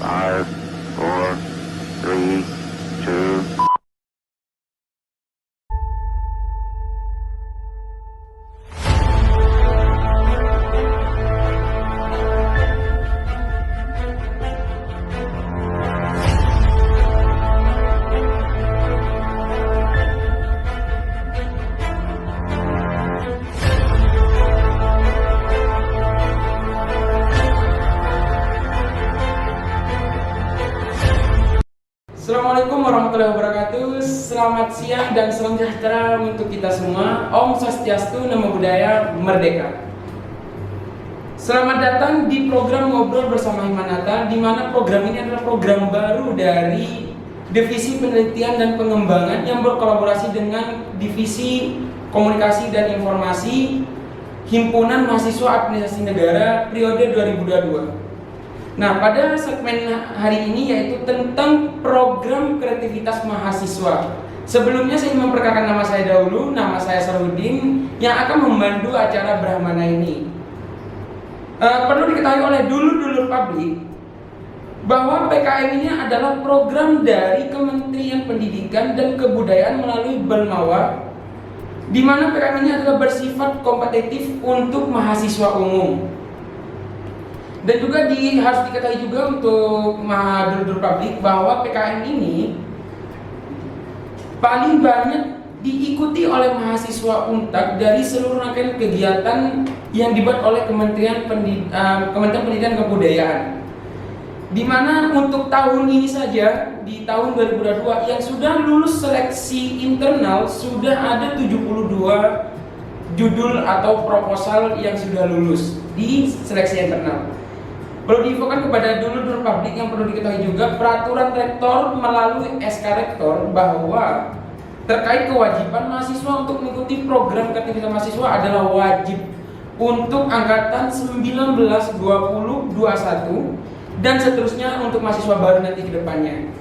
5, 4, 3, 2. Assalamualaikum warahmatullahi wabarakatuh. Selamat siang dan salam sejahtera untuk kita semua. Om Swastiastu, Namo Buddhaya, Merdeka. Selamat datang di program Ngobrol Bersama Himanata, di mana program ini adalah program baru dari Divisi Penelitian dan Pengembangan yang berkolaborasi dengan Divisi Komunikasi dan Informasi Himpunan Mahasiswa Administrasi Negara periode 2022. Nah, pada segmen hari ini yaitu tentang program kreativitas mahasiswa. Sebelumnya saya memperkenalkan nama saya dahulu, nama saya Sarudin yang akan membantu acara Brahmana ini. Perlu diketahui oleh dulur-dulur publik bahwa PKM ini adalah program dari Kementerian Pendidikan dan Kebudayaan melalui Belmawa, di mana PKM ini adalah bersifat kompetitif untuk mahasiswa umum. Dan juga harus diketahui juga untuk dulur-dulur publik bahwa PKM ini paling banyak diikuti oleh mahasiswa UNTAD dari seluruh rangkaian kegiatan yang dibuat oleh Kementerian Pendidikan dan Kebudayaan. Di mana untuk tahun ini saja, di tahun 2022 yang sudah lulus seleksi internal sudah ada 72 judul atau proposal yang sudah lulus di seleksi internal. Perlu diinfokan kepada dulur-dulur publik yang perlu diketahui juga peraturan rektor melalui SK Rektor bahwa terkait kewajiban mahasiswa untuk mengikuti program kreativitas mahasiswa adalah wajib untuk angkatan 19, 20, 21 dan seterusnya untuk mahasiswa baru nanti ke depannya.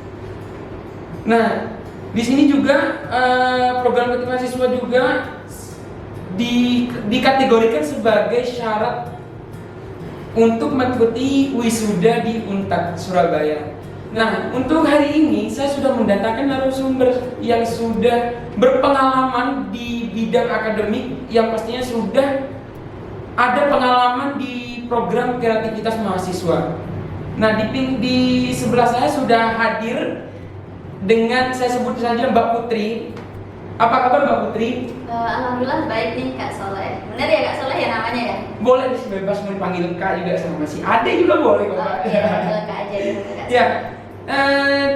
Nah, di sini juga program kreativitas mahasiswa juga dikategorikan sebagai syarat untuk mengikuti wisuda di UNTAD Surabaya. Nah, untuk hari ini saya sudah mendatangkan narasumber yang sudah berpengalaman di bidang akademik, yang pastinya sudah ada pengalaman di program kreativitas mahasiswa. Nah, di sebelah saya sudah hadir dengan, saya sebut saja Mbak Putri. Apa kabar Mbak Putri? Alhamdulillah baik nih Kak Soleh. Benar ya Kak Soleh ya namanya ya? Boleh bebas mau dipanggil Kak juga sama si Ade juga boleh kok. Oke, Kak aja dulu Kak. Ya,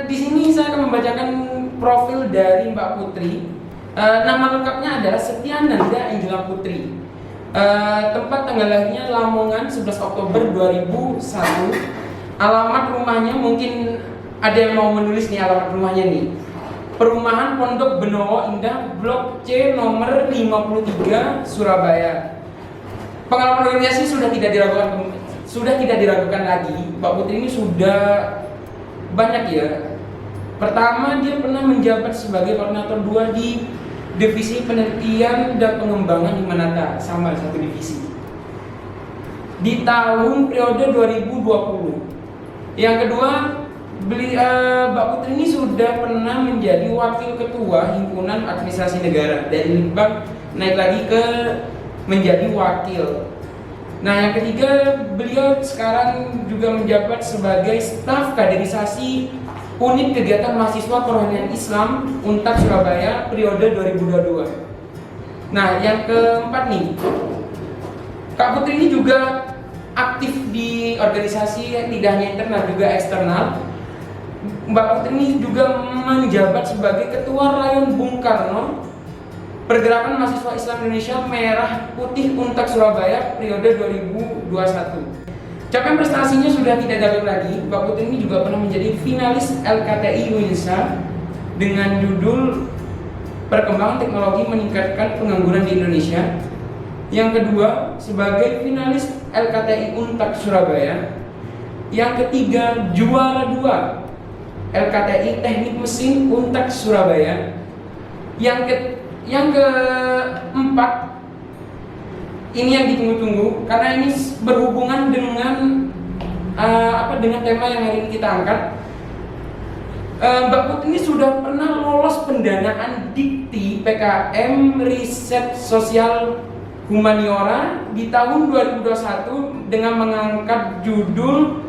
di sini saya akan membacakan profil dari Mbak Putri. Nama lengkapnya adalah Setiananda Angela Putri. Tempat tanggal lahirnya Lamongan 11 Oktober 2001. Alamat rumahnya mungkin ada yang mau menulis nih alamat rumahnya nih. Perumahan Pondok Benowo Indah, Blok C nomor 53, Surabaya. Pengalaman organisasi sudah tidak diragukan lagi. Mbak Putri ini sudah banyak ya. Pertama, dia pernah menjabat sebagai koordinator 2 di Divisi Penelitian dan Pengembangan Himanata, sama satu divisi. Di tahun periode 2020. Yang kedua, Mbak Putri ini sudah pernah menjadi wakil ketua Himpunan Administrasi Negara, dari Litbang naik lagi ke menjadi wakil. Nah, yang ketiga, beliau sekarang juga menjabat sebagai staf kaderisasi Unit Kegiatan Mahasiswa Kerohanian Islam UNTAD Surabaya periode 2022. Nah, yang keempat nih, Kak Putri ini juga aktif di organisasi tidak hanya internal juga eksternal. Mbak Putri ini juga menjabat sebagai Ketua Rayon Bung Karno Pergerakan Mahasiswa Islam Indonesia Merah Putih UNTAD Surabaya periode 2021. Capaian prestasinya sudah tidak dapat lagi. Mbak Putri ini juga pernah menjadi finalis LKTI UINSA dengan judul Perkembangan Teknologi Meningkatkan Pengangguran di Indonesia. Yang kedua, sebagai finalis LKTI UNTAD Surabaya. Yang ketiga, juara 2 LKTI Teknik Mesin UNTAD Surabaya. Yang keempat, ini yang ditunggu-tunggu karena ini berhubungan dengan dengan tema yang hari ini kita angkat. Mbak Putri ini sudah pernah lolos pendanaan Dikti PKM Riset Sosial Humaniora di tahun 2021 dengan mengangkat judul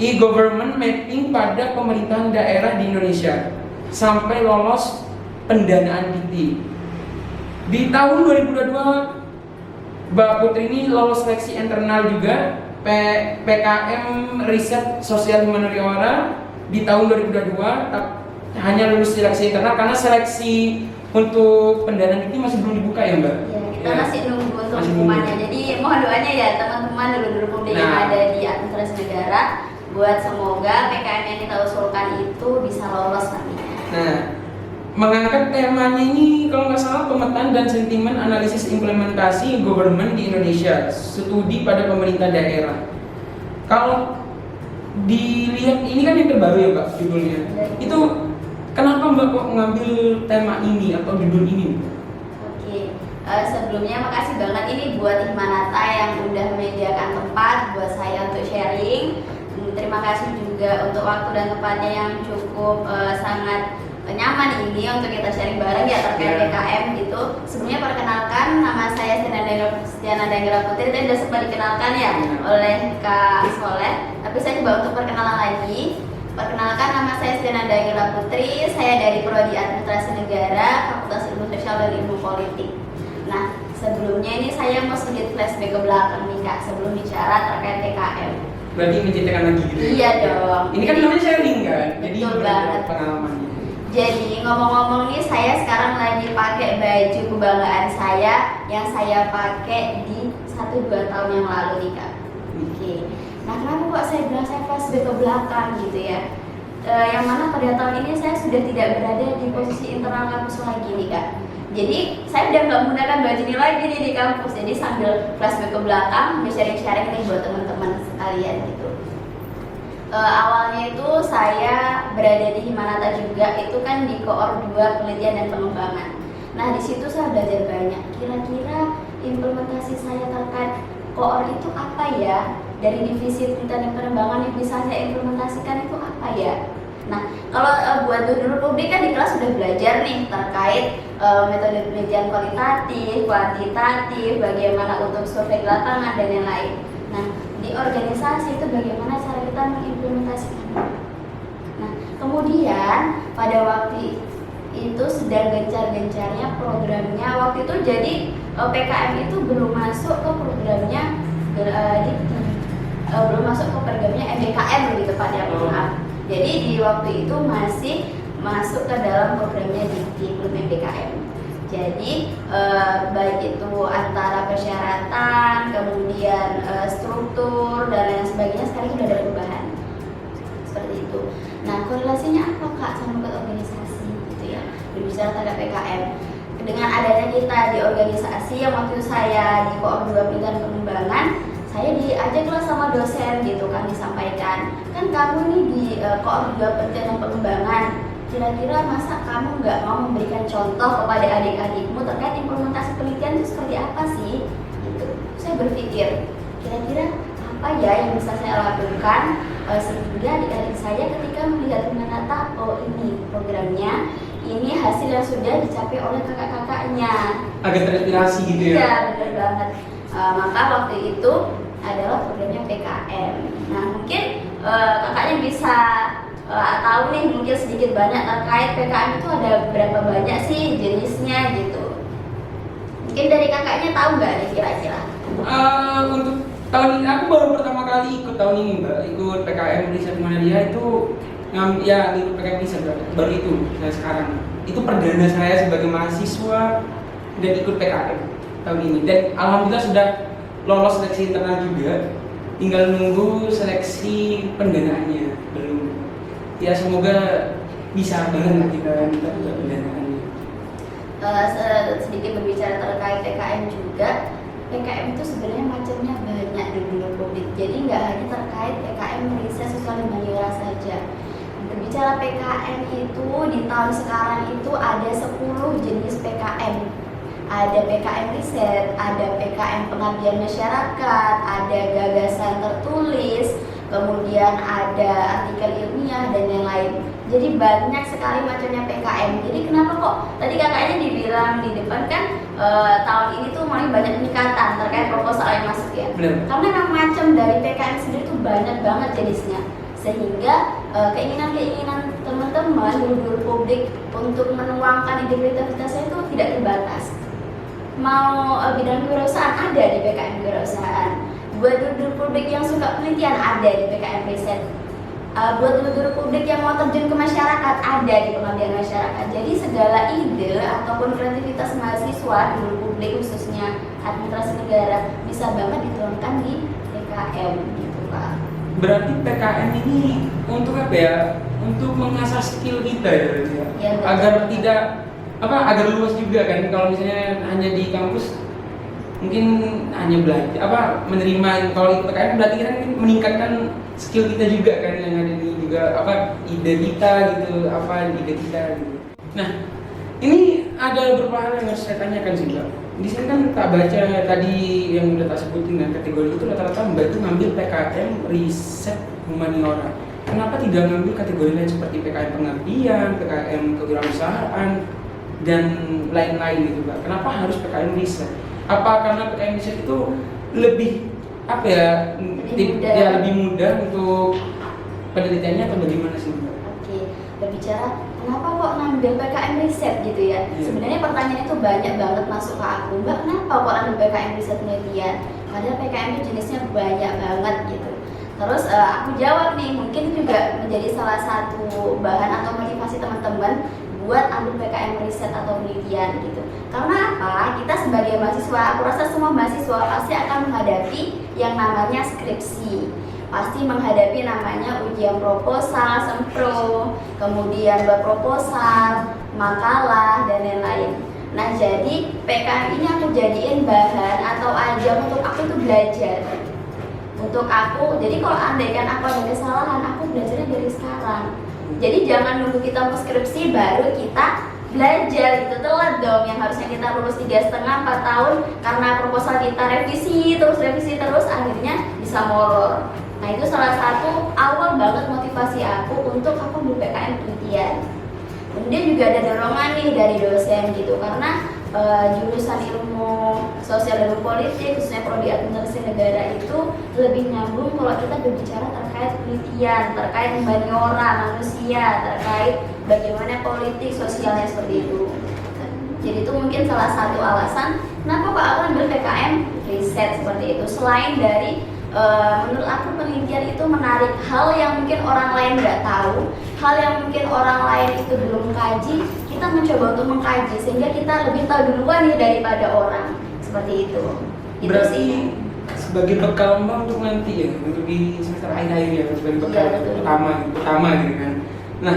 E-Government Mapping pada Pemerintahan Daerah di Indonesia sampai lolos pendanaan Dikti. Di tahun 2022 Mbak Putri ini lolos seleksi internal juga PKM Riset Sosial Humaniora di tahun 2022, hanya lulus seleksi internal karena seleksi untuk pendanaan Dikti masih belum dibuka ya Mbak? Ya, kita masih nunggu untuk pengumumannya. Jadi mohon doanya ya teman-teman dulur-dulur publik yang ada di administrasi negara, buat semoga PKM yang kita usulkan itu bisa lolos nantinya. Nah, mengangkat temanya ini kalau nggak salah pemetaan dan sentimen analisis implementasi government di Indonesia, studi pada pemerintah daerah. Kalau dilihat ini kan yang terbaru ya Mbak judulnya. Itu kenapa Mbak kok ngambil tema ini atau judul ini? Oke, sebelumnya makasih banget ini buat Hikmanata yang udah menyediakan tempat buat saya untuk sharing. Terima kasih juga untuk waktu dan tempatnya yang cukup sangat nyaman ini untuk kita sharing bareng ya terkait PKM gitu. Sebelumnya perkenalkan, nama saya Stiana Danggra Putri, tadi sudah sempat dikenalkan ya oleh Kak Soleh. Tapi saya coba untuk perkenalan lagi. Perkenalkan, nama saya Stiana Danggra Putri. Saya dari Prodi Administrasi Negara, Fakultas Ilmu Sosial dan Ilmu Politik. Nah, sebelumnya ini saya mau sedikit flashback ke belakang nih Kak, sebelum bicara terkait PKM. Berarti menceritakan lagi gitu. Iya dong. Ini kan namanya sharing kan. Jadi betul banget pengalamannya. Jadi ngomong-ngomong nih, saya sekarang lagi pakai baju kebanggaan saya yang saya pakai di 1-2 tahun yang lalu nih Kak. Oke. Nah, kenapa kok saya bilang saya flashback ke belakang gitu ya? Yang mana pada tahun ini saya sudah tidak berada di posisi internal kampus lagi nih Kak. Jadi saya udah nggak menggunakan baju ini lagi nih di kampus. Jadi sambil flashback ke belakang, sharing-sharing nih buat teman-teman sekalian gitu. Awalnya itu saya berada di Hikmanata juga, itu kan di Koor 2 Penelitian dan Pengembangan. Nah, di situ saya belajar banyak. Kira-kira implementasi saya terkait Koor itu apa ya? Dari divisi penelitian dan pengembangan yang bisa saya implementasikan itu apa ya? Nah, kalau buat dulu publik kan di kelas sudah belajar nih terkait metode penelitian kualitatif, kuantitatif, bagaimana untuk survei di lapangan dan lain-lain. Nah, di organisasi itu bagaimana cara kita mengimplementasikannya. Nah, kemudian pada waktu itu sedang gencar-gencarnya programnya waktu itu, jadi PKM itu belum masuk ke programnya Dikti, belum masuk ke programnya MBKM lebih tepatnya maaf. Jadi di waktu itu masih masuk ke dalam programnya Dikti belum MBKM. Jadi baik itu antara persyaratan, kemudian struktur dan lain sebagainya sekarang sudah ada perubahan seperti itu. Nah, korelasinya apa Kak sama ke organisasi gitu ya? Berbicara tentang PKM. Dengan adanya kita di organisasi yang waktu itu saya di Koor 2 Penelitian Pengembangan, saya diajaklah sama dosen gitu kan, disampaikan, kan kamu nih di Koor 2 Penelitian dan Pengembangan, kira-kira masa kamu nggak mau memberikan contoh kepada adik-adikmu terkait implementasi penelitian itu seperti apa sih? Gitu. Saya berpikir, kira-kira apa ya yang bisa saya lakukan sehingga adik-adik saya ketika melihat Hikmanata, oh ini programnya, ini hasil yang sudah dicapai oleh kakak-kakaknya. Agak terinspirasi gitu ya? Iya, benar banget. Maka waktu itu adalah programnya PKM. Nah, mungkin kakaknya bisa tahu nih mungkin sedikit banyak terkait PKM itu ada berapa banyak sih jenisnya gitu. Mungkin dari kakaknya tahu nggak nih kira-kira? Untuk tahun ini aku baru pertama kali ikut tahun ini Mbak, ikut PKM Riset Humaniora itu ya ikut PKM Riset baru itu saya sekarang. Itu perdana saya sebagai mahasiswa dan ikut PKM tahun ini, dan alhamdulillah sudah lolos seleksi internal juga, tinggal nunggu seleksi pendanaannya belum. Ya semoga bisa banget kita minta pendanaannya. Sedikit berbicara terkait PKM juga, PKM itu sebenarnya macamnya banyak di dunia publik. Jadi nggak hanya terkait PKM riset sosial humaniora saja. Berbicara PKM itu di tahun sekarang itu ada 10 jenis PKM. Ada PKM riset, ada PKM pengabdian masyarakat, ada gagasan tertulis, kemudian ada artikel ilmiah dan yang lain. Jadi banyak sekali macamnya PKM. Jadi kenapa kok tadi kakaknya dibilang di depan kan tahun ini tuh mulai banyak peningkatan terkait proposal yang masuk ya. Benar. Karena memang macam dari PKM sendiri tuh banyak banget jenisnya. Sehingga keinginan-keinginan teman-teman guru publik untuk menuangkan ide kreativitasnya itu tidak terbatas. Mau bidang kewirausahaan ada di PKM kewirausahaan. Buat guru publik yang suka penelitian ada di PKM riset. Buat guru publik yang mau terjun ke masyarakat ada di pengabdian masyarakat. Jadi segala ide ataupun kreativitas mahasiswa guru publik khususnya administrasi negara bisa banget dituangkan di PKM gitu Pak. Berarti PKM ini untuk apa ya? Untuk mengasah skill kita ya, berarti ya? Ya, betul. Agar tidak agar luas juga kan. Kalau misalnya hanya di kampus mungkin hanya belajar menerima. Kalau ikut PKM berarti kan meningkatkan skill kita juga kan, yang ada di juga ide kita gitu, ide kita gitu. Nah, ini ada beberapa hal yang harus saya tanyakan sih Mbak. Di sini kan tak baca tadi yang udah tak sebutin kan, kategori itu rata-rata Mbak itu ngambil PKM riset humaniora. Kenapa tidak ngambil kategori lain seperti PKM pengabdian, PKM kewirausahaan dan lain-lain gitu Mbak? Kenapa harus PKM riset? Apa karena PKM riset itu lebih lebih mudah untuk penelitiannya atau bagaimana sih Mbak? Oke, berbicara kenapa kok ngambil PKM riset gitu ya? Sebenarnya pertanyaan itu banyak banget masuk ke aku. Mbak, kenapa kok ngambil PKM riset penelitian? Padahal PKM itu jenisnya banyak banget gitu. Terus aku jawab nih, mungkin juga menjadi salah satu bahan atau motivasi teman-teman buat ambil PKM riset atau penelitian gitu. Karena apa? Kita sebagai mahasiswa, aku rasa semua mahasiswa pasti akan menghadapi yang namanya skripsi. Pasti menghadapi namanya ujian proposal, sempro, kemudian buat proposal, makalah, dan lain-lain. Nah, jadi PKM ini aku jadiin bahan atau ajang untuk aku tuh belajar. Untuk aku, jadi kalau andaikan aku ada kesalahan, aku belajarnya dari sekarang. Jadi jangan nunggu kita mau skripsi baru kita belajar, itu telat dong. Yang harusnya kita lulus 3,5-4 tahun karena proposal kita revisi terus akhirnya bisa molor. Nah, itu salah satu awal banget motivasi aku untuk aku ambil PKM penelitian. Kemudian juga ada dorongan nih dari dosen gitu, karena jurusan ilmu sosial dan politik khususnya prodi administrasi negara itu lebih nyambung kalau kita berbicara terkait penelitian, terkait humaniora manusia, terkait bagaimana politik sosialnya seperti itu. Jadi itu mungkin salah satu alasan kenapa kok aku ambil PKM riset seperti itu. Selain dari menurut aku penelitian itu menarik, hal yang mungkin orang lain nggak tahu, hal yang mungkin orang lain itu belum kaji, kita mencoba untuk mengkaji sehingga kita lebih tahu duluan nih daripada orang, seperti itu. Berarti sebagai bekal Mbak untuk nanti ya, untuk di semester akhir ya, sebagai bekal utama gitu kan. Nah,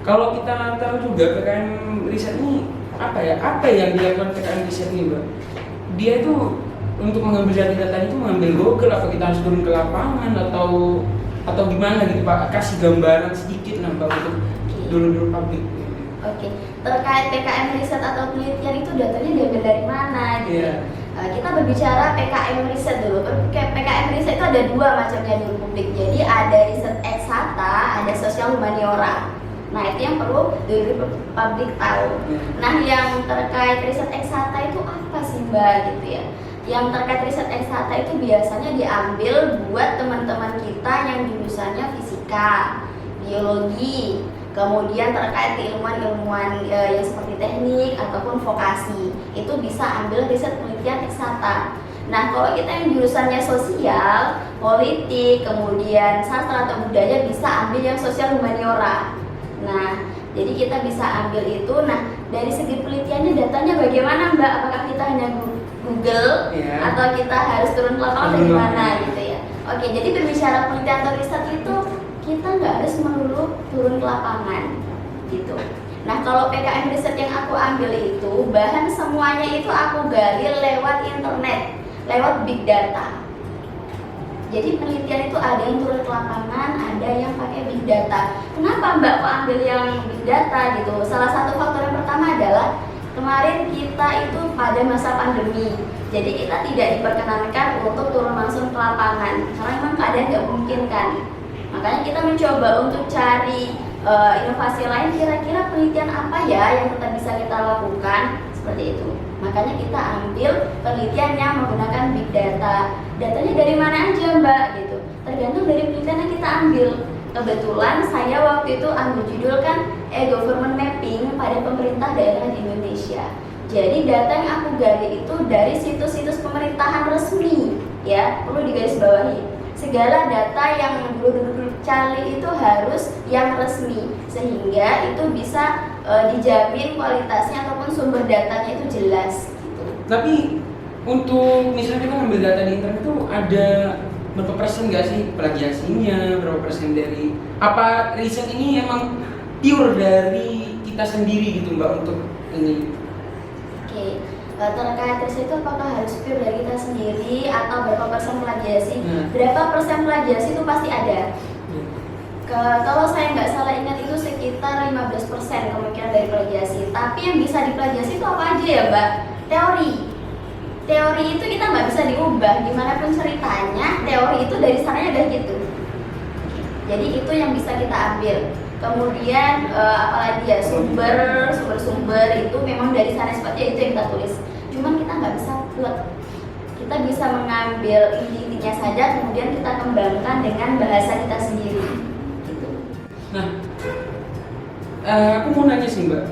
kalau kita tahu juga PKM riset ini apa yang dilakukan PKM riset ini Mbak? Dia itu untuk mengambil data itu mengambil Google, atau kita harus turun ke lapangan atau gimana gitu Pak? Kasih gambaran sedikit Mbak untuk dulu publik. Oke, terkait PKM riset atau penelitian itu datanya diambil dari mana gitu. Yeah. Kita berbicara PKM riset dulu. PKM riset itu ada dua macamnya di publik. Jadi ada riset eksakta, ada sosial humaniora. Nah, itu yang perlu dulu publik tahu. Nah, yang terkait riset eksakta itu apa sih Mbak gitu ya? Yang terkait riset eksakta itu biasanya diambil buat teman-teman kita yang jurusannya fisika, biologi, kemudian terkait keilmuan-ilmuwan yang seperti teknik ataupun vokasi, itu bisa ambil riset penelitian eksakta. Nah, kalau kita yang jurusannya sosial, politik, kemudian sastra atau budaya bisa ambil yang sosial humaniora. Nah, jadi kita bisa ambil itu. Nah, dari segi penelitiannya datanya bagaimana Mbak? Apakah kita hanya Google atau kita harus turun ke lapangan atau gimana gitu ya? Oke, jadi berbicara penelitian atau riset itu kita nggak harus melulu turun ke lapangan gitu. Nah, kalau PKM riset yang aku ambil itu bahan semuanya itu aku gali lewat internet, lewat big data. Jadi penelitian itu ada yang turun ke lapangan, ada yang pakai big data. Kenapa Mbak kok ambil yang big data gitu? Salah satu faktor yang pertama adalah kemarin kita itu pada masa pandemi, Jadi kita tidak diperkenankan untuk turun langsung ke lapangan karena memang keadaan nggak memungkinkan. Makanya kita mencoba untuk cari inovasi lain, kira-kira penelitian apa ya yang tetap bisa kita lakukan, seperti itu. Makanya kita ambil penelitian yang menggunakan big data. Datanya dari mana aja Mbak gitu, tergantung dari penelitian yang kita ambil. Kebetulan saya waktu itu ambil judul kan government mapping pada pemerintah daerah di Indonesia. Jadi data yang aku gali itu dari situs-situs pemerintahan resmi, ya, perlu digarisbawahi. Segala data yang dulu cari itu harus yang resmi, sehingga itu bisa dijamin kualitasnya ataupun sumber datanya itu jelas. Gitu. Tapi untuk misalnya kita ngambil data di internet itu ada berapa persen nggak sih plagiasinya, berapa persen dari apa riset ini emang pure dari kita sendiri gitu Mbak untuk ini? Oke, terkait riset itu apakah harus pure dari kita sendiri atau berapa persen plagiasi? Berapa persen plagiasi itu pasti ada. Kalau saya nggak salah ingat itu sekitar 15% kemungkinan dari plagiasi. Tapi yang bisa diplagiasi itu apa aja ya Mbak? Teori itu kita nggak bisa diubah, gimana pun ceritanya, teori itu dari sananya udah gitu. Jadi itu yang bisa kita ambil. Kemudian apalagi ya sumber-sumber itu memang dari sana seperti itu yang kita tulis. Cuman kita nggak bisa plot. Kita bisa mengambil inti-intinya saja, kemudian kita kembangkan dengan bahasa kita sendiri. Gitu. Nah, aku mau nanya sih Mbak,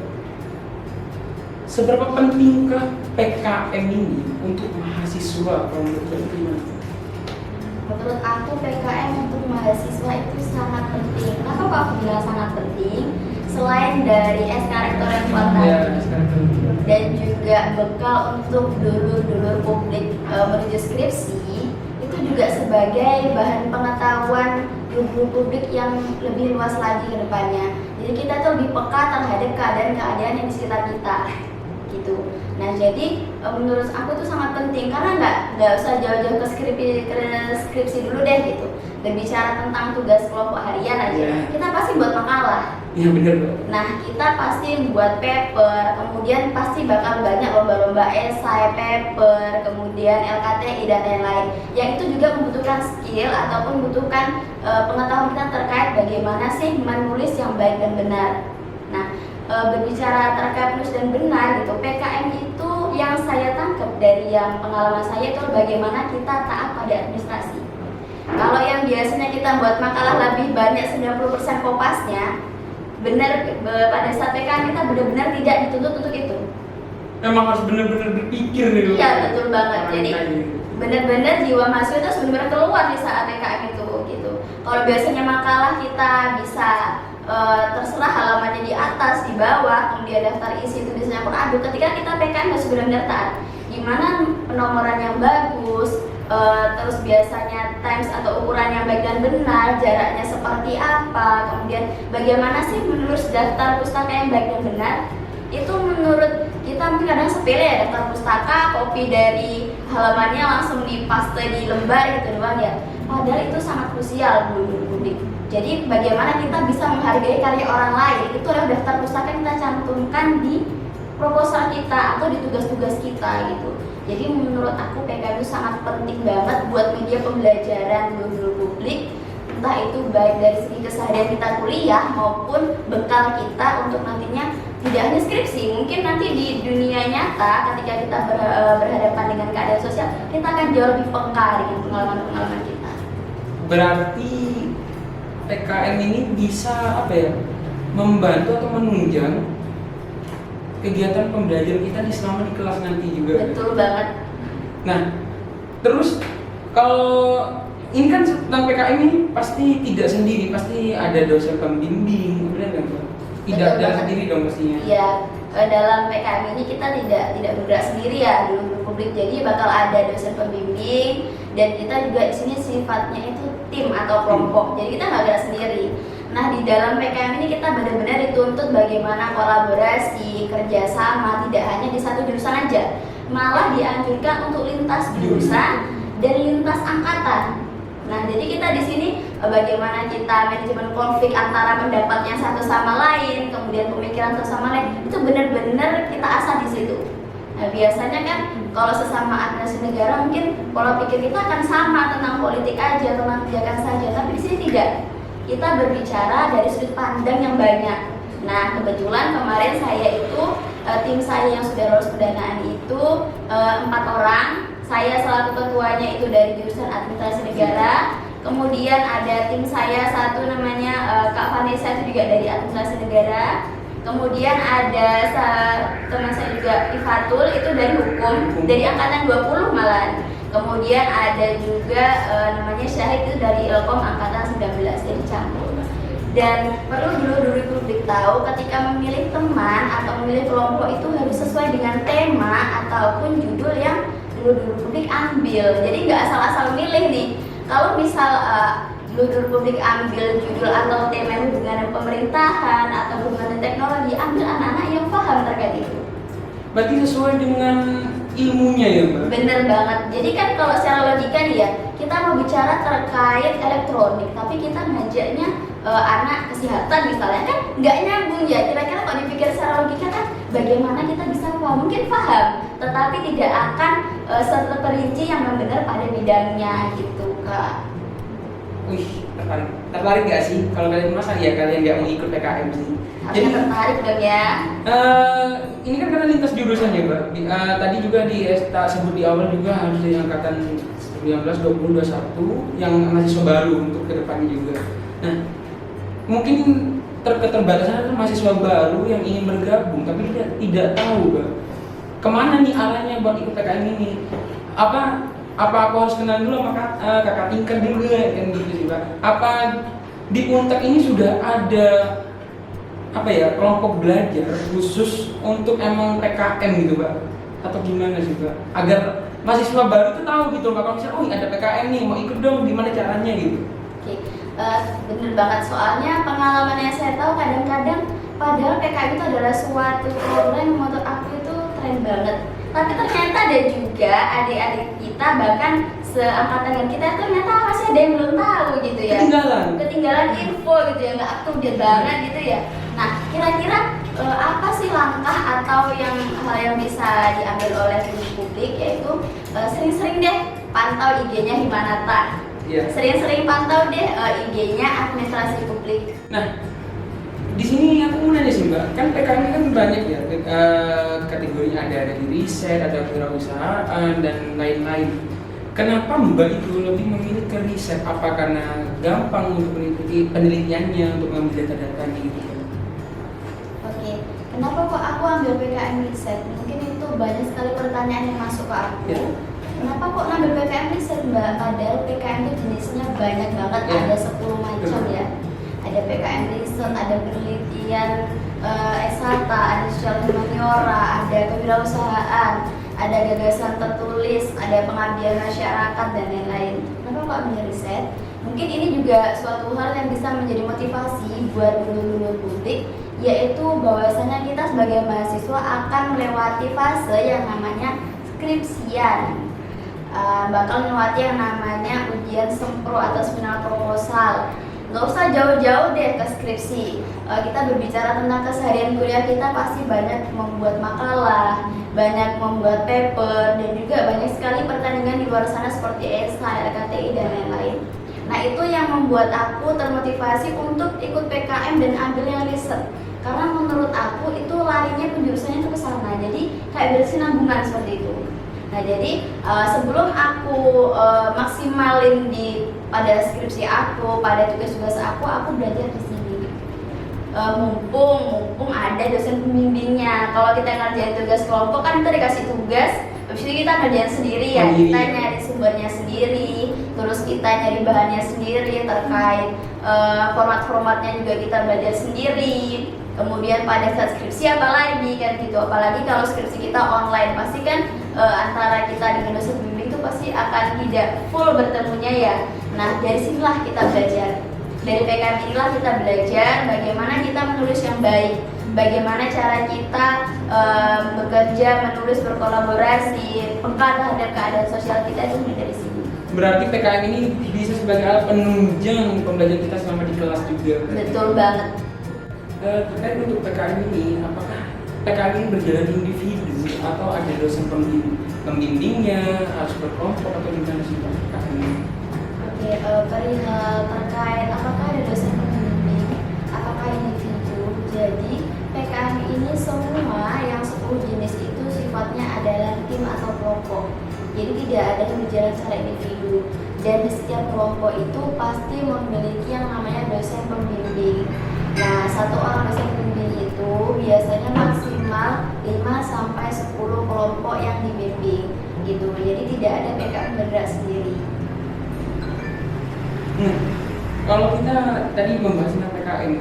seberapa pentingkah PKM ini untuk mahasiswa kalau menurut Mbak gimana? Menurut aku PKM untuk mahasiswa itu sangat penting. Kenapa kok aku bilang sangat penting? Selain dari SK Rektor yang kuat dan juga bekal untuk dulur-dulur publik menuju skripsi, itu juga sebagai bahan pengetahuan dulur publik yang lebih luas lagi ke depannya. Jadi kita tuh lebih peka terhadap keadaan-keadaan yang di sekitar kita, gitu. Nah jadi menurut aku tuh sangat penting karena nggak usah jauh-jauh ke skripsi dulu deh gitu. Berbicara tentang tugas kelompok harian aja, kita pasti buat makalah. Iya benar Mbak. Nah kita pasti buat paper, kemudian pasti bakal banyak lomba-lomba esai, paper, kemudian LKTI dan lain-lain. Yang itu juga membutuhkan skill ataupun membutuhkan pengetahuan kita terkait bagaimana sih menulis yang baik dan benar. Nah berbicara terkait nulis dan benar gitu, PKM itu yang saya tangkap dari yang pengalaman saya itu bagaimana kita taat pada administrasi. Kalau yang biasanya kita buat makalah lebih banyak 90% kopasnya, benar pada saat PKM kita benar-benar tidak dituntut untuk itu. Emang harus benar-benar berpikir nih. Iya betul banget. Jadi benar-benar jiwa mahasiswa itu benar-benar keluar di saat PKM itu gitu. Kalau biasanya makalah kita bisa terserah halamannya di atas, di bawah, kemudian daftar isi tulisnya pun aduh. Ketika kita PKM harus benar-benar taat. Gimana penomoran yang bagus, terus biasanya times atau ukuran yang baik dan benar, jaraknya seperti apa, kemudian bagaimana sih menulis daftar pustaka yang baik dan benar. Itu menurut kita mungkin kadang sepele ya, daftar pustaka, copy dari halamannya langsung dipaste di lembar gitu doang ya. Padahal itu sangat krusial menurut publik. Jadi bagaimana kita bisa menghargai karya orang lain, itu adalah daftar pustaka yang kita cantumkan di proposal kita atau di tugas-tugas kita gitu. Jadi menurut aku PKM itu sangat penting banget buat media pembelajaran dulu publik, entah itu baik dari segi keseharian kita kuliah maupun bekal kita untuk nantinya tidak hanya skripsi, mungkin nanti di dunia nyata ketika kita berhadapan dengan keadaan sosial, kita akan jauh lebih peka dengan pengalaman-pengalaman kita. Berarti PKM ini bisa apa ya, membantu atau menunjang kegiatan pembelajaran kita selama di kelas nanti juga. Betul banget. Nah, terus kalau ini kan tentang PKM ini pasti tidak sendiri, pasti ada dosen pembimbing, benar kan Pak? Tidak jalan sendiri dong pastinya. Iya, dalam PKM ini kita tidak bergerak sendiri ya dulu publik. Jadi bakal ada dosen pembimbing dan kita juga di sini sifatnya itu tim atau kelompok. Jadi kita nggak gerak sendiri. Nah di dalam PKM ini kita benar-benar dituntut bagaimana kolaborasi, kerjasama, tidak hanya di satu jurusan aja, malah dianjurkan untuk lintas jurusan dan lintas angkatan. Nah jadi kita di sini bagaimana kita manajemen konflik antara pendapatnya satu sama lain, kemudian pemikiran satu sama lain, itu benar-benar kita asah di situ. Nah biasanya kan kalau sesama administrasi negara mungkin pola pikir kita akan sama tentang politik aja, tentang kebijakan saja. Tapi di sini tidak. Kita berbicara dari sudut pandang yang banyak. Nah, kebetulan kemarin saya itu tim saya yang sudah lolos pendanaan itu 4 orang. Saya selaku ketuanya itu dari jurusan administrasi negara. Kemudian ada tim saya satu namanya Kak Vanessa itu juga dari administrasi negara. Kemudian ada teman saya juga Ifatul itu dari hukum, dari angkatan 20 malahan. Kemudian ada juga namanya Syahid itu dari Ilkom angkatan 19, jadi campur. Dan perlu dulu publik tahu ketika memilih teman atau memilih kelompok itu harus sesuai dengan tema ataupun judul yang dulu publik ambil. Jadi nggak asal-asal milih nih. Kalau misal dulu publik ambil judul atau tema yang hubungan dengan pemerintahan atau hubungan dengan teknologi, ambil anak-anak yang paham terkait itu. Berarti sesuai dengan ilmunya ya Mbak? Bener banget. Jadi kan kalau secara logika nih ya, kita mau bicara terkait elektronik, tapi kita ngajaknya anak kesehatan misalnya, kan nggak nyambung ya. Kira-kira kalau dipikir secara logika kan bagaimana kita bisa paham? Mungkin paham, tetapi tidak akan terperinci yang benar pada bidangnya gitu Kak. Wih, tertarik nggak sih? Kalau kalian masa ya kalian nggak mau ikut PKM sih? Jadi tertarik dong ya. Ini kan karena lintas jurusan ya Mbak. Tadi juga tak sebut di awal juga harus dari angkatan 19, 20, 21 yang mahasiswa baru untuk kedepannya juga. Nah, mungkin keterbatasan mahasiswa baru yang ingin bergabung tapi tidak tahu Mbak kemana nih arahnya buat ikut PKM ini. Apa aku harus kenal dulu sama kakak tingkat dulu ya kan gitu sih Mbak. Apa di Untek ini sudah ada kelompok belajar khusus untuk emang PKM gitu Mbak? Atau gimana sih Mbak? Agar mahasiswa baru tuh tahu gitu Mbak, kalau misalnya ada PKM nih mau ikut dong, gimana caranya gitu. Oke, bener banget, soalnya pengalaman yang saya tahu kadang-kadang padahal PKM itu adalah suatu program yang menurut aku itu keren banget, tapi ternyata ada juga adik-adik kita bahkan seangkatan dengan kita ternyata masih ada yang belum tahu gitu ya, ketinggalan info gitu ya, nggak update banget gitu ya. Nah, kira-kira apa sih langkah atau hal yang bisa diambil oleh publik, yaitu sering-sering deh pantau IG-nya Himanata. Yeah. Sering-sering pantau deh IG-nya administrasi publik. Nah, di sini aku mau nanya sih Mbak, kan PKM kan banyak ya kategorinya, ada dari riset, ada kewirausahaan dan lain-lain. Kenapa Mbak itu lebih memilih ke riset? Apa karena gampang untuk mengikuti penelitiannya, untuk mengambil data-datanya gitu? Oke, kenapa kok aku ambil PKM riset? Mungkin itu banyak sekali pertanyaan yang masuk ke aku. Yeah. Kenapa kok ngambil PKM riset Mbak? Padahal PKM itu jenisnya banyak banget, ada 10 macam ya. Ada PKM riset, ada penelitian S1, ada sosial humaniora, ada kewirausahaan, ada gagasan tertulis, ada pengabdian masyarakat dan lain-lain. Kenapa kok ambil riset? Mungkin ini juga suatu hal yang bisa menjadi motivasi buat dulu publik, yaitu bahwasanya kita sebagai mahasiswa akan melewati fase yang namanya skripsian. Bakal melewati yang namanya ujian sempro atau seminar proposal. Nggak usah jauh-jauh deh ke skripsi. Kita berbicara tentang keseharian kuliah kita pasti banyak membuat makalah, banyak membuat paper, dan juga banyak sekali pertandingan di luar sana seperti esai, LKTI dan lain-lain. Nah, itu yang membuat aku termotivasi untuk ikut PKM dan ambil yang riset. Karena menurut aku itu larinya penjurusannya itu ke sana. Jadi kayak berkesinambungan seperti itu. Nah, jadi sebelum aku maksimalin pada skripsi aku, pada tugas-tugas aku belajar di sini. Mumpung ada dosen pembimbingnya. Kalau kita ngerjain tugas kelompok kan kita dikasih tugas, habis itu kita ngerjain sendiri ya. Kita nyari sumbernya sendiri, terus kita nyari bahannya sendiri, terkait format-formatnya juga kita belajar sendiri. Kemudian pada saat skripsi apalagi kan gitu, apalagi kalau skripsi kita online pasti kan antara kita dengan dosen pembimbing itu pasti akan tidak full bertemunya ya. Nah, dari sinilah kita belajar. Dari PKM inilah kita belajar bagaimana kita menulis yang baik, bagaimana cara kita bekerja, menulis, berkolaborasi, peka terhadap keadaan sosial kita, itu dari sini. Berarti PKM ini bisa sebagai alat penunjang pembelajaran kita selama di kelas juga. Betul banget. Terkait untuk PKM ini, apakah PKM ini berjalan individu atau ada dosen pembimbingnya, harus berkelompok atau gimana sih Pak PKM ini? Oke, perihal terkait apakah ada dosen pembimbing, apakah individu. Jadi PKM ini semua yang 10 jenis itu sifatnya adalah tim atau kelompok. Jadi tidak ada yang berjalan secara individu. Dan di setiap kelompok itu pasti memiliki yang namanya dosen pembimbing. Nah, satu orang dosen pembimbing itu biasanya maksimal 5-10 kelompok yang dibimbing gitu. Jadi tidak ada PKM bergerak sendiri. Kalau kita tadi membahas tentang PKM,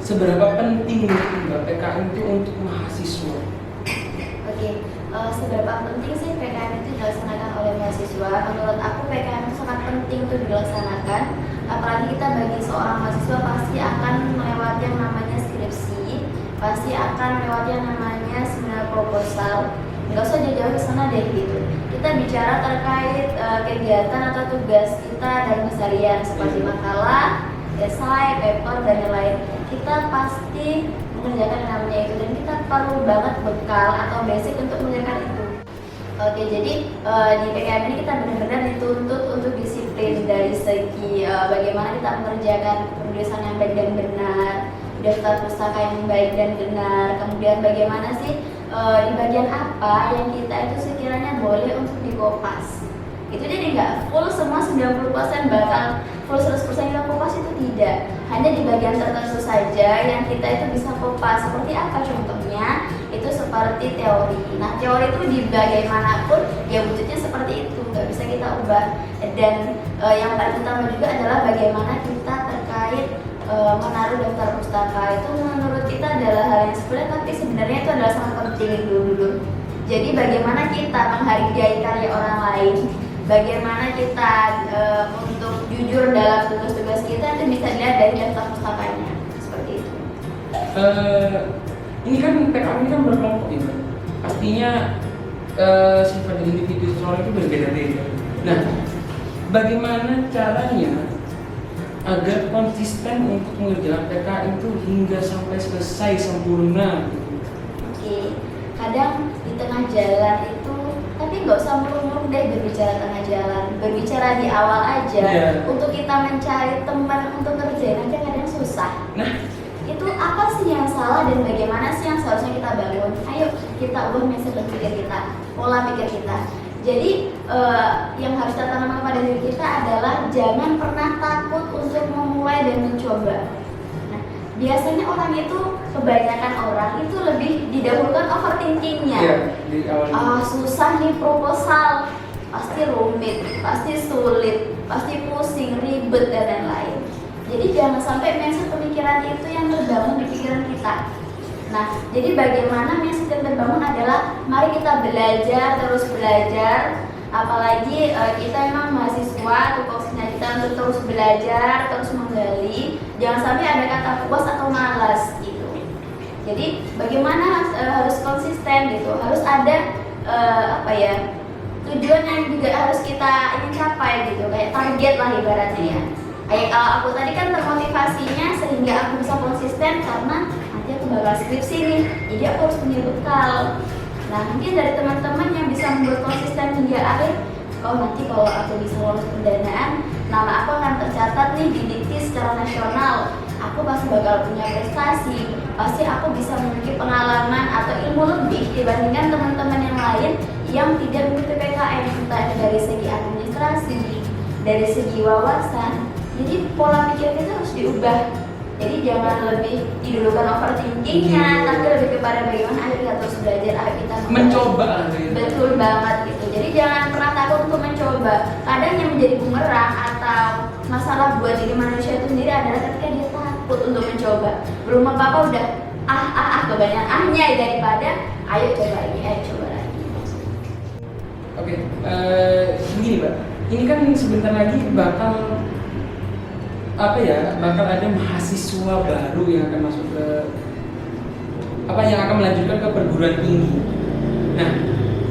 seberapa penting Mbak PKM itu untuk mahasiswa? Oke, seberapa penting sih PKM itu dilaksanakan oleh mahasiswa? Menurut aku PKM itu sangat penting untuk dilaksanakan. Apalagi kita bagi seorang mahasiswa pasti akan melewati yang namanya skripsi, pasti akan melewati yang namanya seminar proposal. Nggak usah jauh-jauh ke sana deh gitu. Kita bicara terkait kegiatan atau tugas kita dalam keseharian seperti makalah, esai, paper, dan lain-lain. Kita pasti mengerjakan yang namanya itu dan kita perlu banget bekal atau basic untuk mengerjakan itu. Oke, jadi di PKM ini kita benar-benar dituntut untuk disiplin dari segi bagaimana kita mengerjakan penulisan yang baik dan benar, daftar pustaka yang baik dan benar, kemudian bagaimana sih di bagian apa yang kita itu sekiranya boleh untuk dikopas. Itu jadi nggak full semua 90% bakal full 100% kita kopas, itu tidak. Hanya di bagian tertentu saja yang kita itu bisa kopas. Seperti apa contohnya? Itu seperti teori. Nah, teori itu di bagaimanapun ya wujudnya seperti itu, nggak bisa kita ubah. Dan yang paling utama juga adalah bagaimana kita terkait menaruh daftar pustaka. Itu menurut kita adalah hal yang sepele, tapi sebenarnya itu adalah sangat penting dulu. Jadi bagaimana kita menghargai karya orang lain, bagaimana kita untuk jujur dalam tugas-tugas kita itu bisa dilihat dari daftar pustakanya, seperti itu. Ini kan PKM ini kan berkelompok ya, artinya sifat individu seseorang itu berbeda-beda. Nah, bagaimana caranya agar konsisten untuk mengerjakan PKM itu hingga sampai selesai sempurna? Oke, kadang di tengah jalan itu, tapi nggak usah muluk-muluk deh berbicara tengah jalan, berbicara di awal aja. Untuk kita mencari teman untuk ngerjain aja kadang susah. Nah, itu apa sih yang salah dan bagaimana sih yang seharusnya kita bangun? Ayo kita ubah mindset berpikir kita, pola pikir kita. Jadi yang harus kita tanamkan pada diri kita adalah jangan pernah takut untuk memulai dan mencoba. Nah, biasanya orang itu, kebanyakan orang itu lebih didahulukan overthinkingnya. Susah nih proposal, pasti rumit, pasti sulit, pasti pusing, ribet dan lain-lain. Jadi jangan sampai mindset pemikiran itu yang terbangun di pikiran kita. Nah, jadi bagaimana mindset yang terbangun adalah mari kita belajar, terus belajar. Apalagi kita memang mahasiswa, tupoksinya kita untuk terus belajar, terus menggali. Jangan sampai ada kata puas atau malas gitu. Jadi bagaimana harus konsisten gitu, harus ada tujuan yang juga harus kita ingin capai gitu, kayak target lah ibaratnya ya. Kayak kalau aku tadi kan termotivasinya sehingga aku bisa konsisten karena nanti aku bakal skripsi nih, jadi aku harus punya bekal. Nah, mungkin dari teman-teman yang bisa membuat konsisten hingga akhir, oh nanti kalau aku bisa lolos pendanaan, nama aku akan tercatat nih di Dikti secara nasional. Aku pasti bakal punya prestasi, pasti aku bisa memiliki pengalaman atau ilmu lebih dibandingkan teman-teman yang lain yang tidak memiliki PKM, entah dari segi administrasi, dari segi wawasan. Jadi pola pikir kita harus diubah. Jadi jangan lebih didulukan overthinkingnya, tapi lebih kepada bagaimana ayo kita terus belajar, ayo kita mencoba. Betul banget gitu. Jadi jangan pernah takut untuk mencoba. Kadang yang menjadi bumerang atau masalah buat diri manusia itu sendiri adalah ketika dia takut untuk mencoba. Belum apa-apa udah kebanyakan ahnya daripada ayo coba lagi, ayo coba lagi. Oke, begini Mbak, ini kan sebentar lagi bakal ada mahasiswa baru yang akan masuk ke yang akan melanjutkan ke perguruan tinggi. Nah,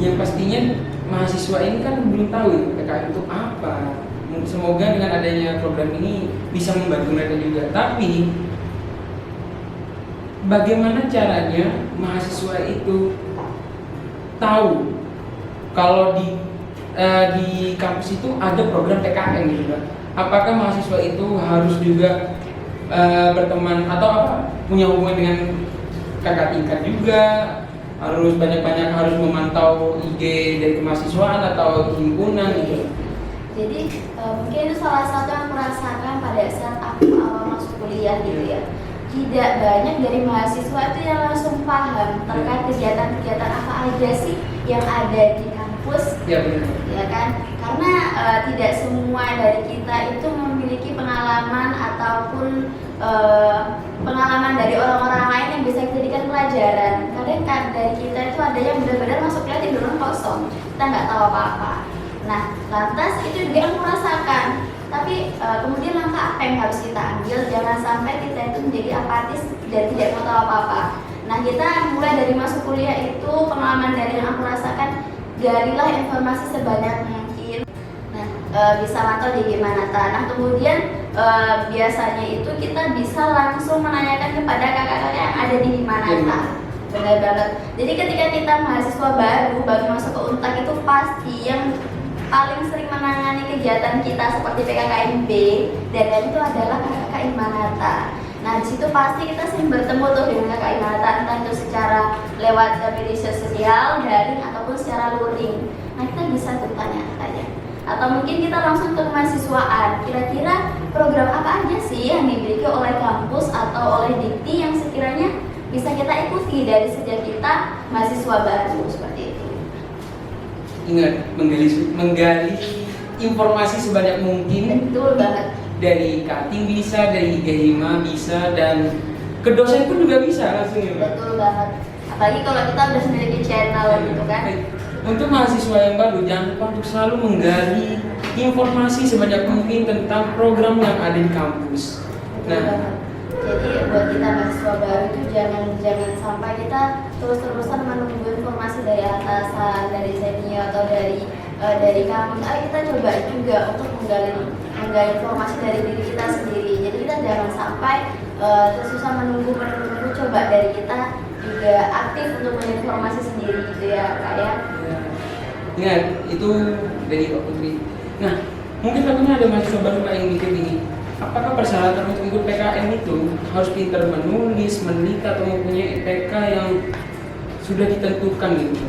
yang pastinya mahasiswa ini kan belum tahu ya PKM itu apa. Semoga dengan adanya program ini bisa membantu mereka juga. Tapi bagaimana caranya mahasiswa itu tahu kalau di kampus itu ada program PKN gitu kan? Apakah mahasiswa itu harus juga berteman atau apa, punya hubungan dengan kakak tingkat juga, harus banyak-banyak harus memantau IG dari kemahasiswaan atau himpunan gitu? Jadi mungkin itu salah satu yang aku rasakan pada saat aku awal masuk kuliah gitu ya. Tidak banyak dari mahasiswa itu yang langsung paham terkait kegiatan-kegiatan apa aja sih yang ada di kampus. Ya benar. Ya kan? Karena tidak semua dari kita itu memiliki pengalaman ataupun pengalaman dari orang-orang lain yang bisa dijadikan pelajaran. Kadang kan dari kita itu ada yang benar-benar masuk kuliah tiduran kosong, kita nggak tahu apa-apa. Nah, lantas itu juga yang merasakan. Tapi kemudian langkah apa yang harus kita ambil? Jangan sampai kita itu menjadi apatis dan tidak mau tahu apa-apa. Nah, kita mulai dari masuk kuliah itu pengalaman dari yang aku rasakan, galilah informasi sebanyak mungkin. Nah, bisa mantau di gimana Nah, kemudian biasanya itu kita bisa langsung menanyakan kepada kakak-kakak yang ada di Himanata. Benar banget. Jadi ketika kita mahasiswa baru masuk ke Untak itu pasti yang paling sering menangani kegiatan kita seperti PKKMB dan lain itu adalah kakak Himanata. Nah, di situ pasti kita sering bertemu tuh dengan kakak Himanata, entah itu secara lewat media sosial, daring ataupun secara luring. Nah, kita bisa tuh tanya-tanya. Atau mungkin kita langsung ke kemahasiswaan. Kira-kira program apa aja sih yang dimiliki oleh kampus atau oleh Dikti yang sekiranya bisa kita ikuti dari sejak kita mahasiswa baru seperti itu. Ingat, menggali informasi sebanyak mungkin. Betul banget. Dari Kating bisa, dari IG Hima bisa, dan ke dosen pun juga bisa langsung ya. Betul banget. Apalagi kalau kita udah memiliki channel gitu kan. Untuk mahasiswa yang baru, jangan lupa untuk selalu menggali informasi sebanyak mungkin tentang program yang ada di kampus. Betul banget. Jadi buat kita mahasiswa baru itu jangan sampai kita terus-terusan menunggu informasi dari atasan, dari senior atau dari kampus. Ayo kita coba juga untuk menggali informasi dari diri kita sendiri. Jadi kita jangan sampai terus-terusan menunggu, coba dari kita juga aktif untuk mencari informasi sendiri gitu ya Kak ya. Ingat, itu dari Pak Putri. Nah, mungkin tentunya ada mahasiswa baru yang mikir ini. Apakah persyaratan untuk ikut PKN itu harus pintar menulis, meneliti atau mempunyai IPK yang sudah ditentukan gitu?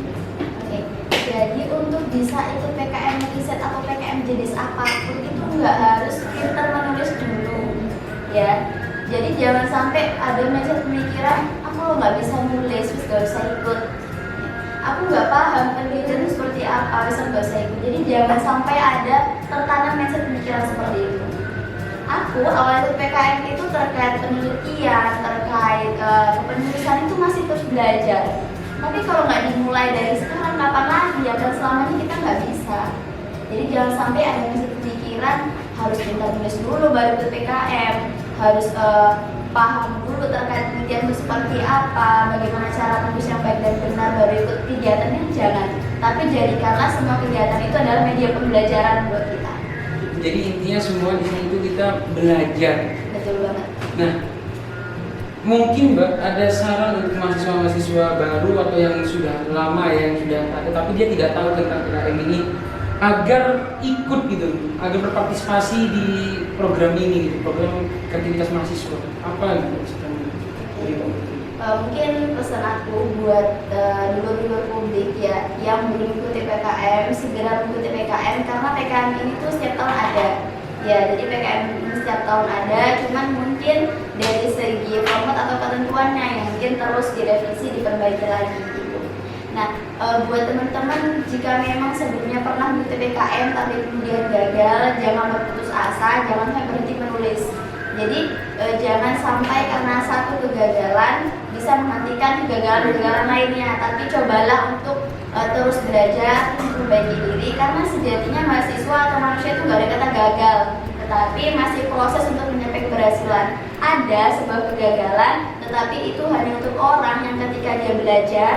Oke, jadi untuk bisa ikut PKM riset atau PKM jenis apapun itu nggak harus pintar menulis dulu, ya. Jadi jangan sampai ada mindset pemikiran, aku nggak bisa nulis, terus nggak usah ikut. Aku nggak paham penelitian itu seperti apa, bisa nggak usah ikut. Jadi jangan sampai ada tertanam mindset pemikiran seperti itu. Aku awal ikut PKM itu terkait penelitian, terkait kepenulisan itu masih terus belajar. Tapi kalau nggak dimulai dari sekarang, kapan lagi ya? Dan selamanya kita nggak bisa. Jadi jangan sampai ada pemikiran harus pintar nulis dulu baru ikut PKM, harus paham dulu terkait penelitian itu seperti apa, bagaimana cara menulis yang baik dan benar baru ikut kegiatannya. Jangan. Tapi jadikanlah semua kegiatan itu adalah media pembelajaran buat kita. Jadi intinya semua di sini itu kita belajar. Betul banget. Nah, mungkin Mbak ada saran untuk mahasiswa-mahasiswa baru atau yang sudah lama yang sudah ada tapi dia tidak tahu tentang PKM ini agar ikut gitu, agar berpartisipasi di program ini gitu, program aktivitas mahasiswa. Apa gitu sebenarnya? Mungkin pesan aku buat dulur-dulur publik ya yang belum mengikuti PKM, segera mengikuti PKM karena PKM ini tuh setiap tahun ada. Ya, jadi PKM ini setiap tahun ada, cuman mungkin dari segi format atau ketentuannya yang mungkin terus direvisi, diperbaiki lagi gitu. Nah, buat teman-teman jika memang sebelumnya pernah mengikuti PKM tapi kemudian gagal, jangan berputus asa, jangan sampai berhenti menulis. Jadi jangan sampai karena satu kegagalan bisa menghentikan kegagalan-kegagalan lainnya, tapi cobalah untuk terus belajar, memperbaiki diri karena sejatinya mahasiswa atau manusia itu gak ada kata gagal, tetapi masih proses untuk mencapai keberhasilan. Ada sebuah kegagalan, tetapi itu hanya untuk orang yang ketika dia belajar,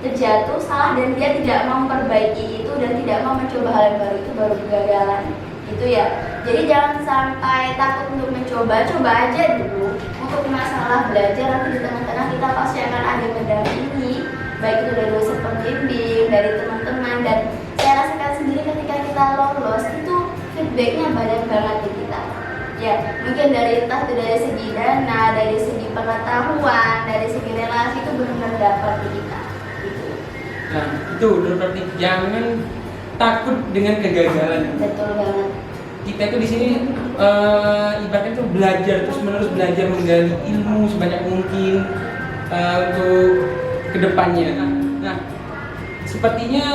terjatuh, salah dan dia tidak mau memperbaiki itu dan tidak mau mencoba hal yang baru, itu baru kegagalan. Itu ya. Jadi jangan sampai takut untuk mencoba coba aja dulu. Untuk masalah belajar nanti di tengah-tengah kita pasti akan ada yang mendampingi, baik itu dari dosen pembimbing, dari teman-teman, dan saya rasakan sendiri ketika kita lolos itu feedbacknya banyak banget di kita. Ya, mungkin dari entah itu dari segi dana, dari segi pengetahuan, dari segi relasi itu benar-benar dapat di kita. Gitu. Nah, itu berarti jangan takut dengan kegagalan. Betul banget. Kita itu di sini ibaratnya itu belajar terus menerus belajar menggali ilmu sebanyak mungkin untuk kedepannya. Nah, sepertinya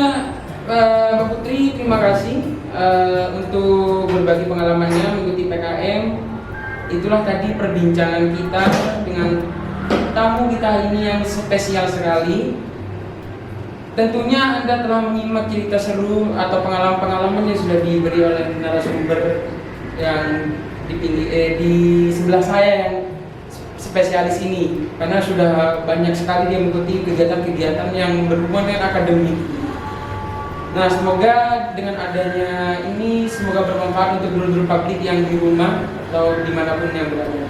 Mbak Putri terima kasih untuk berbagi pengalamannya mengikuti PKM. Itulah tadi perbincangan kita dengan tamu kita hari ini yang spesial sekali. Tentunya Anda telah menyimak cerita seru atau pengalaman-pengalaman yang sudah diberi oleh narasumber yang di sebelah saya yang spesialis ini, karena sudah banyak sekali dia mengikuti kegiatan-kegiatan yang berhubungan dengan akademik. Nah, semoga dengan adanya ini semoga bermanfaat untuk dulur-dulur publik yang di rumah atau dimanapun yang berada.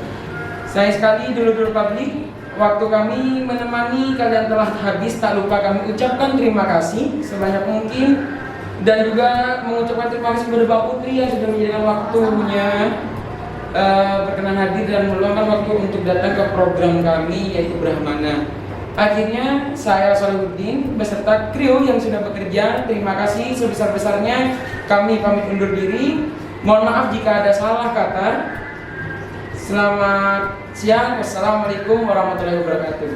Sayang sekali dulur-dulur publik, waktu kami menemani kalian telah habis. Tak lupa kami ucapkan terima kasih sebanyak mungkin, dan juga mengucapkan terima kasih kepada Mbak Putri yang sudah menyediakan waktunya berkenan hadir dan meluangkan waktu untuk datang ke program kami yaitu Brahmana. Akhirnya saya Solihuddin beserta kru yang sudah bekerja, terima kasih sebesar-besarnya. Kami pamit undur diri. Mohon maaf jika ada salah kata. Selamat siang. Wassalamualaikum warahmatullahi wabarakatuh.